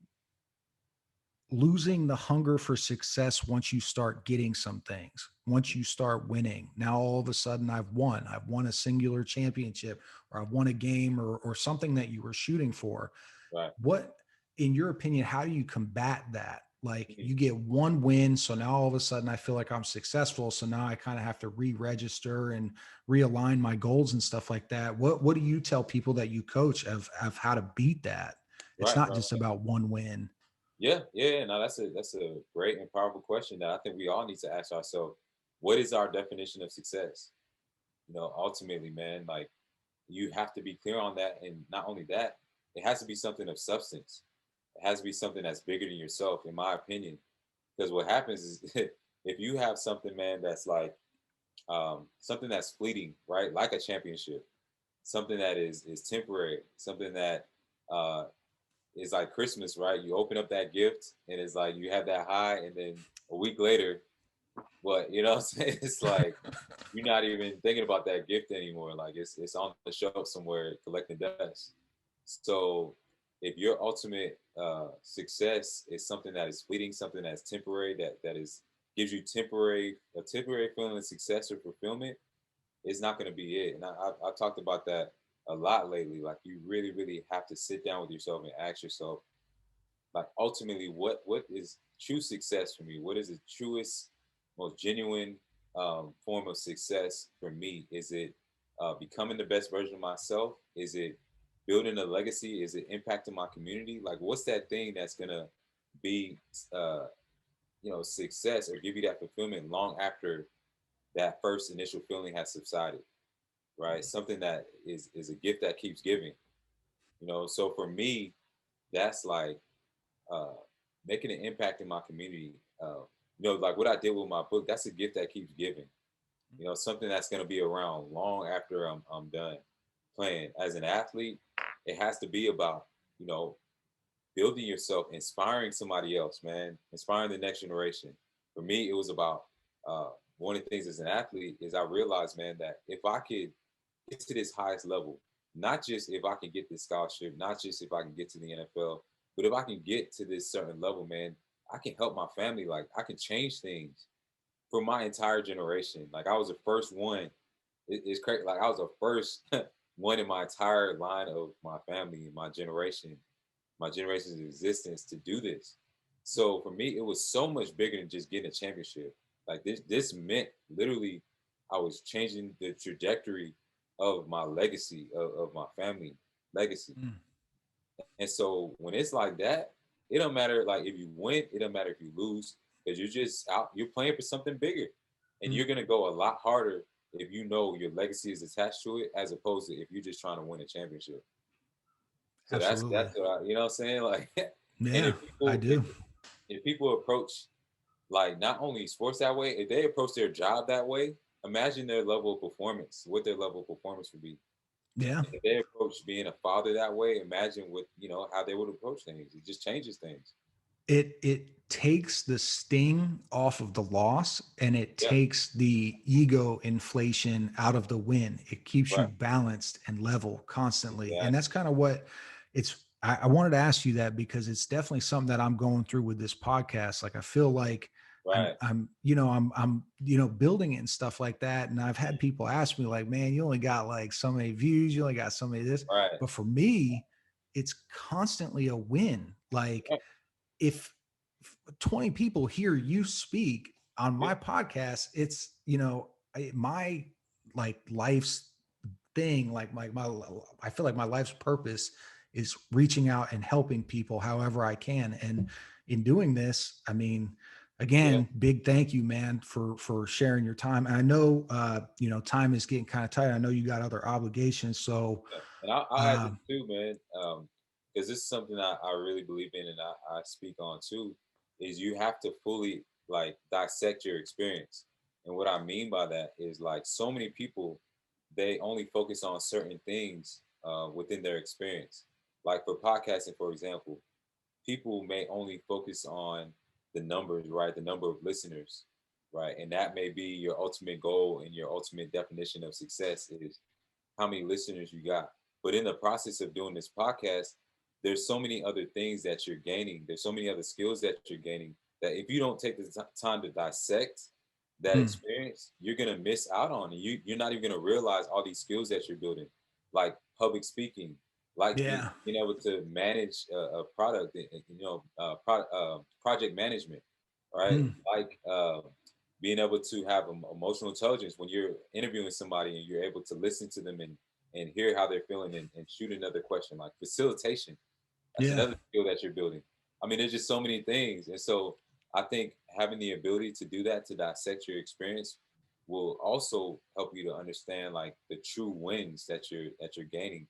losing the hunger for success once you start getting some things, once you start winning. Now all of a sudden I've won a singular championship, or I've won a game, or something that you were shooting for. right. What, in your opinion, how do you combat that? Like, Mhm. you get one win, so now all of a sudden I feel like I'm successful, so now I kind of have to re-register and realign my goals and stuff like that. What do you tell people that you coach of how to beat that? It's Right, not right. just about one win. Yeah, yeah. No, that's a great and powerful question that I think we all need to ask ourselves. What is our definition of success? Ultimately, man, like you have to be clear on that, and not only that, it has to be something of substance. It has to be something that's bigger than yourself, in my opinion. Because what happens is, if you have something, man, that's like something that's fleeting, right? Like a championship, something that is temporary, something that uh, is like Christmas, right? You open up that gift, and it's like you have that high, and then a week later, what you know what I'm saying? It's like you're not even thinking about that gift anymore. Like it's on the shelf somewhere collecting dust. So if your ultimate success is something that is fleeting, something that's temporary, that is gives you a temporary feeling of success or fulfillment, it's not going to be it. And I've talked about that a lot lately. Like you really, really have to sit down with yourself and ask yourself, like ultimately, what is true success for me? What is the truest, most genuine form of success for me? Is it becoming the best version of myself? Is it building a legacy? Is it impacting my community? Like, what's that thing that's gonna be, uh, success or give you that fulfillment long after that first initial feeling has subsided? Right? Something that is a gift that keeps giving. So for me, that's like uh, making an impact in my community. Like what I did with my book, that's a gift that keeps giving. Something that's going to be around long after I'm done playing. As an athlete, it has to be about, you know, building yourself, inspiring somebody else, man, inspiring the next generation. For me, it was about one of the things as an athlete is I realized, man, that if I could get to this highest level, not just if I can get this scholarship, not just if I can get to the NFL, but if I can get to this certain level, man, I can help my family. Like I can change things for my entire generation. Like I was the first one. It's crazy. Like I was the first one in my entire line of my family, my generation's existence to do this. So for me, it was so much bigger than just getting a championship. Like this meant literally, I was changing the trajectory of my legacy, of my family legacy. Mm. And so when it's like that, it don't matter like if you win, it don't matter if you lose, because you're just out, you're playing for something bigger. And Mm. you're gonna go a lot harder if you know your legacy is attached to it, as opposed to if you're just trying to win a championship. So that's Absolutely. what you know what I'm saying? Like and Yeah, if I people do. if people approach like not only sports that way, if they approach their job that way, imagine their level of performance, what their level of performance would be. Yeah. If they approach being a father that way, imagine what how they would approach things. It just changes things. It takes the sting off of the loss, and it Yeah, takes the ego inflation out of the win. It keeps you right. balanced and level constantly. And that's Exactly. kind of what it's I wanted to ask you that because it's definitely something that I'm going through with this podcast. Like I feel like Right. I'm building it and stuff like that. And I've had people ask me like, man, you only got like so many views, you only got so many this. Right. But for me, it's constantly a win. Like Right. if 20 people hear you speak on Yeah. my podcast, it's my like life's thing, like my I feel like my life's purpose is reaching out and helping people however I can. And in doing this, I mean, Yeah. again, big thank you, man, for sharing your time. And I know time is getting kind of tight. I know you got other obligations, so Yeah. And I'll add this um too, man, because this is something I really believe in and I speak on too, is you have to fully like dissect your experience. And what I mean by that is like so many people, they only focus on certain things within their experience. Like for podcasting, for example, people may only focus on the numbers, right? The number of listeners, right? And that may be your ultimate goal and your ultimate definition of success is how many listeners you got. But in the process of doing this podcast, there's so many other things that you're gaining. There's so many other skills that you're gaining that if you don't take the time to dissect that mm, experience, you're gonna miss out on it. You're not even gonna realize all these skills that you're building, like public speaking, like yeah. being able to manage a product, project management, right? Mm, Like being able to have emotional intelligence when you're interviewing somebody and you're able to listen to them and hear how they're feeling and shoot another question, like facilitation. That's yeah. another skill that you're building. I mean, there's just so many things. And so I think having the ability to do that, to dissect your experience, will also help you to understand like the true wins that you're gaining.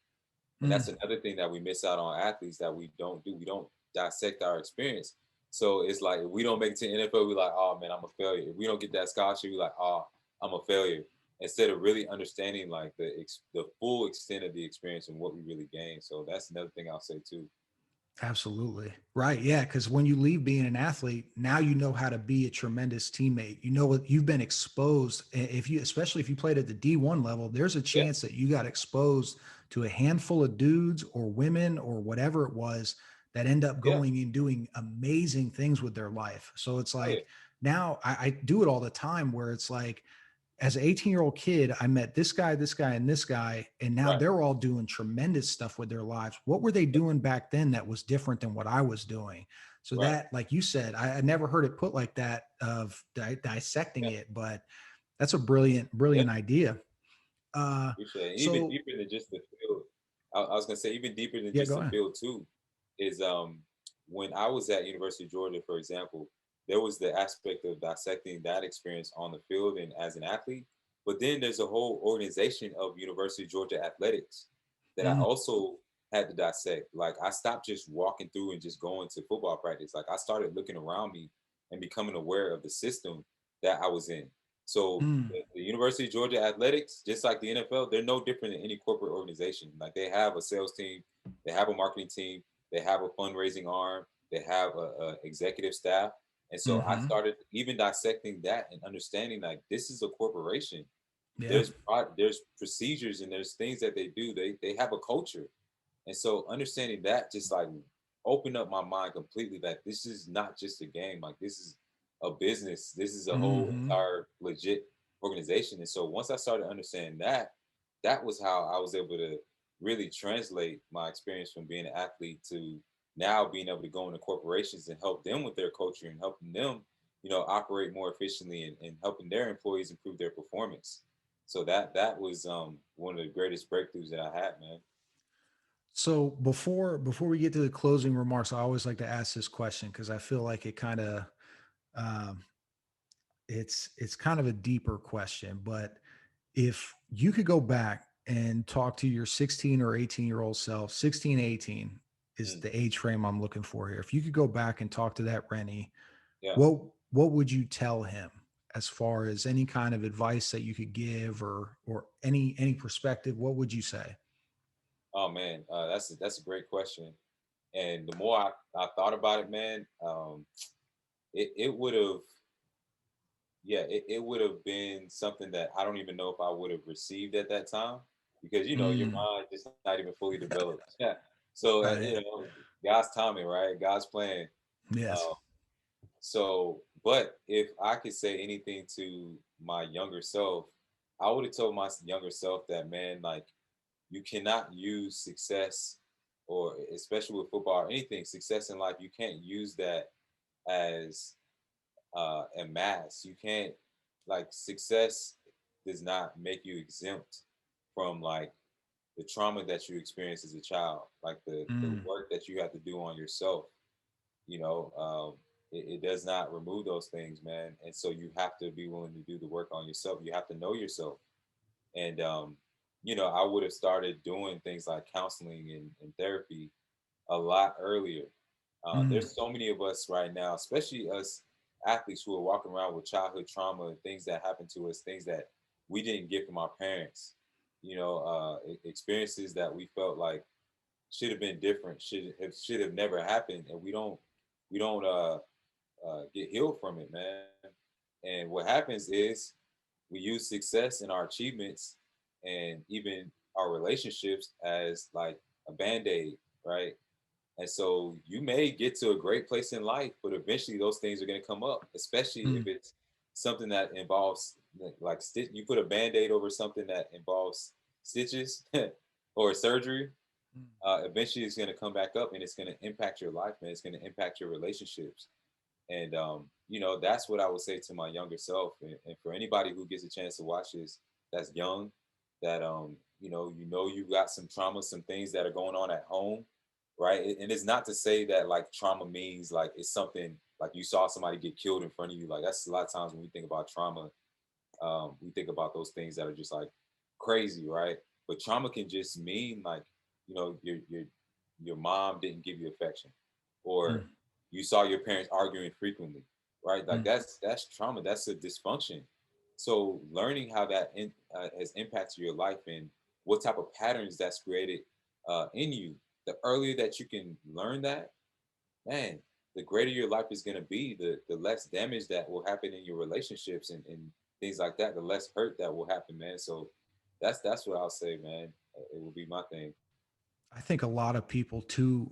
And that's Mm. another thing that we miss out on athletes that we don't do. We don't dissect our experience. So it's like if we don't make it to the NFL, we're like, oh man, I'm a failure. If we don't get that scholarship, we're like, oh, I'm a failure. Instead of really understanding like the full extent of the experience and what we really gain. So that's another thing I'll say too. Absolutely. Right. Yeah. Because when you leave being an athlete, now you know how to be a tremendous teammate. You know what you've been exposed. If you, especially if you played at the D1 level, there's a Yeah, chance that you got exposed to a handful of dudes or women or whatever it was that end up yeah, going and doing amazing things with their life. So it's oh yeah, like now I do it all the time where it's like, as an 18-year-old kid, I met this guy, and this guy, and now right, they're all doing tremendous stuff with their lives. What were they doing back then that was different than what I was doing? So right, that, like you said, I never heard it put like that of dissecting yeah, it, but that's a brilliant, yeah. brilliant idea. Appreciate it. And even So deeper than just the field, I was gonna say even deeper than yeah, just go the ahead. field too, is when I was at University of Georgia, for example, there was the aspect of dissecting that experience on the field and as an athlete. But then there's a whole organization of University of Georgia athletics that I Mm, also had to dissect. Like I stopped just walking through and just going to football practice. Like I started looking around me and becoming aware of the system that I was in. So Mm, the University of Georgia athletics, just like the NFL, they're no different than any corporate organization. Like they have a sales team, they have a marketing team, they have a fundraising arm, they have a executive staff. And so I hmm. started even dissecting that and understanding like this is a corporation. Yeah. There's procedures and there's things that they do. They have a culture, and so understanding that just like opened up my mind completely that this is not just a game, like this is a business. This is a whole Hmm. entire legit organization. And so once I started understanding that, that was how I was able to really translate my experience from being an athlete to now being able to go into corporations and help them with their culture and helping them, operate more efficiently and helping their employees improve their performance. So that was one of the greatest breakthroughs that I had, man. So before we get to the closing remarks, I always like to ask this question because I feel like it kind of um, it's kind of a deeper question. But if you could go back and talk to your 16 or 18-year-old self, 16, 18 is Mm, the age frame I'm looking for here. If you could go back and talk to that Rennie, yeah. what would you tell him as far as any kind of advice that you could give or any perspective? What would you say? Oh man, that's a great question. And the more I thought about it, man, it would have, yeah, it would have been something that I don't even know if I would have received at that time because your Mm, mind just not even fully developed. Yeah. So right. God's timing, right? God's plan. Yes. Um, so, but if I could say anything to my younger self, I would have told my younger self that, man, like you cannot use success or especially with football or anything, success in life, you can't use that as a mask. You can't like success does not make you exempt from like the trauma that you experienced as a child, like the Mm, work that you have to do on yourself. You know, it does not remove those things, man. And so you have to be willing to do the work on yourself. You have to know yourself. And I would have started doing things like counseling and therapy a lot earlier. mm, There's so many of us right now, especially us athletes who are walking around with childhood trauma and things that happened to us, things that we didn't get from our parents. Experiences that we felt like should have been different, should have never happened, and we don't get healed from it, man. And what happens is we use success and our achievements and even our relationships as like a band-aid, right? And so you may get to a great place in life, but eventually those things are going to come up, especially if mm, it's something that involves like you put a band-aid over something that involves stitches or surgery. mm. Eventually it's going to come back up and it's going to impact your life, man. It's going to impact your relationships. And that's what I would say to my younger self. And for anybody who gets a chance to watch this, that's young, that you've got some trauma, some things that are going on at home, right? And it's not to say that like trauma means like it's something like you saw somebody get killed in front of you. Like that's a lot of times when we think about trauma, we think about those things that are just like crazy, right? But trauma can just mean like your mom didn't give you affection, or Mm, you saw your parents arguing frequently, right? Like mm, that's trauma. That's a dysfunction. So learning how that has impacted your life and what type of patterns that's created in you, the earlier that you can learn that, man, the greater your life is going to be, the less damage that will happen in your relationships and things like that, the less hurt that will happen, man. So that's what I'll say, man. It will be my thing. I think a lot of people too,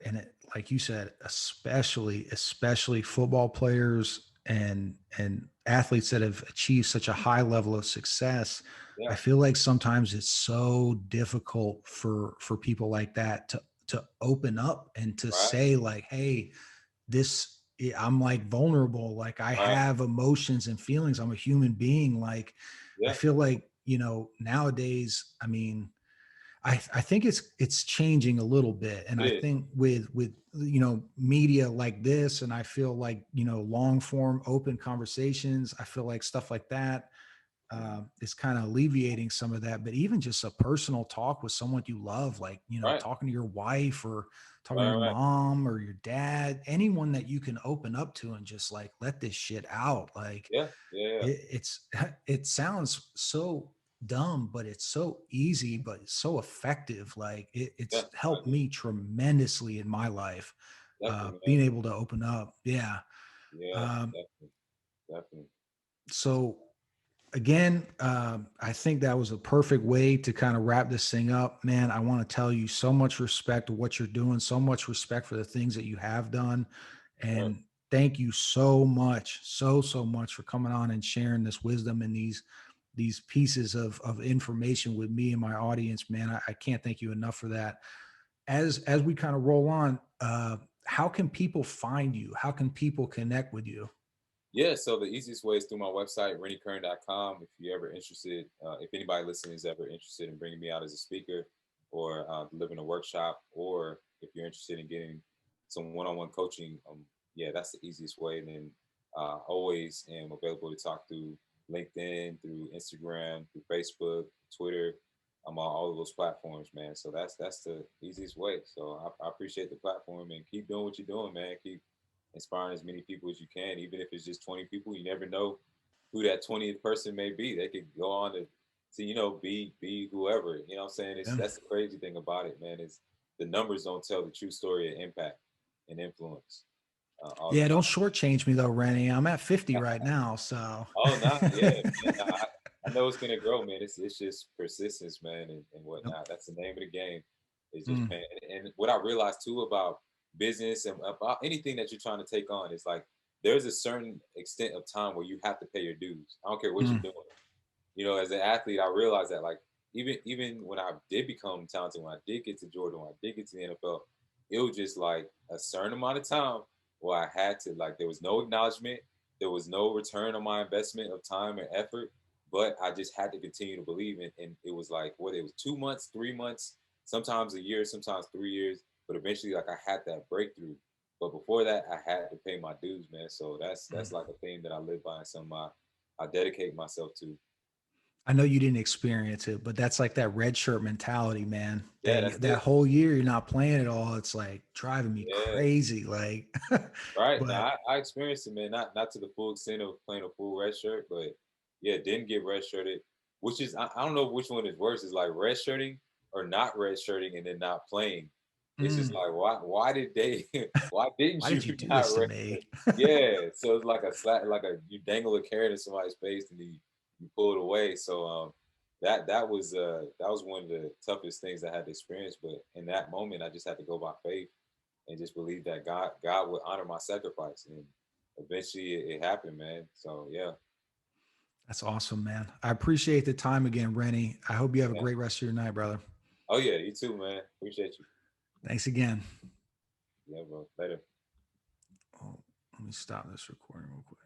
and like you said, especially football players and athletes that have achieved such a high level of success. I Yeah, feel like sometimes it's so difficult for people like that to open up and to right, say like, hey, I'm like vulnerable, like I right, have emotions and feelings, I'm a human being. Like I yeah, feel like nowadays, I mean, I think it's changing a little bit, and it I is. think with media like this, and I feel like long form open conversations, I feel like stuff like that is kind of alleviating some of that. But even just a personal talk with someone you love, like, Right, talking to your wife or talking to right, your right. mom or your dad, anyone that you can open up to and just like let this shit out. Like Yeah, yeah, yeah. it's, it sounds so dumb, but it's so easy, but it's so effective. Like Yeah, it's I helped agree. me tremendously in my life, Definitely, man. being able to open up. Yeah. Yeah, Um, definitely, definitely. so again, I think that was a perfect way to kind of wrap this thing up, man. I want to tell you so much respect to what you're doing, so much respect for the things that you have done. Right. And thank you so much, so much for coming on and sharing this wisdom and these pieces of information with me and my audience, man. I can't thank you enough for that. As we kind of roll on, how can people find you? How can people connect with you? Yeah, so the easiest way is through my website, renniecurran.com. If you're ever interested, if anybody listening is ever interested in bringing me out as a speaker or delivering a workshop, or if you're interested in getting some one-on-one coaching, yeah, that's the easiest way. And then always am available to talk through LinkedIn, through Instagram, through Facebook, Twitter. I'm on all of those platforms, man. So that's the easiest way. So I appreciate the platform and keep doing what you're doing, man. Keep inspiring as many people as you can, even if it's just 20 people. You never know who that 20th person may be. They could go on to be whoever. You know what I'm saying? It's Yeah. That's the crazy thing about it, man. Is the numbers don't tell the true story of impact and influence all the Yeah, don't time. shortchange me though, Rennie. I'm at 50 right now, so Oh, nah, yeah, man. I know it's gonna grow, man. It's just persistence, man, and Yep. whatnot. That's the name of the game. It's just Mm, man. And what I realized too about business and about anything that you're trying to take on is like there's a certain extent of time where you have to pay your dues. I don't care what you're mm, doing. As an athlete, I realized that like even when I did become talented, when I did get to Jordan, when I did get to the NFL, it was just like a certain amount of time where I had to like there was no acknowledgement, there was no return on my investment of time and effort, but I just had to continue to believe in. And it was like what it was 2 months, 3 months, sometimes a year, sometimes 3 years, but eventually like I had that breakthrough. But before that, I had to pay my dues, man. So that's mm. like a thing that I live by and something I dedicate myself to. I know you didn't experience it, but that's like that red shirt mentality, man. Yeah, that's That it. whole year you're not playing at all. It's like driving me Yeah, crazy. Like, right. but Now I experienced it, man. Not to the full extent of playing a full red shirt, but yeah, didn't get red shirted. Which is I don't know which one is worse. Is like red shirting or not red shirting and then not playing. It's just mm, like why did they why didn't why you did you do not this to red me? shirt? Yeah, so it's like a slap, like a you dangle a carrot in somebody's face and you pull it away. So that was one of the toughest things I had to experience. But in that moment, I just had to go by faith and just believe that God would honor my sacrifice. And eventually it happened, man. So yeah. That's awesome, man. I appreciate the time again, Rennie. I hope you have a Yeah. great rest of your night, brother. Oh yeah, you too, man. Appreciate you. Thanks again. Yeah, bro. Later. Oh, let me stop this recording real quick.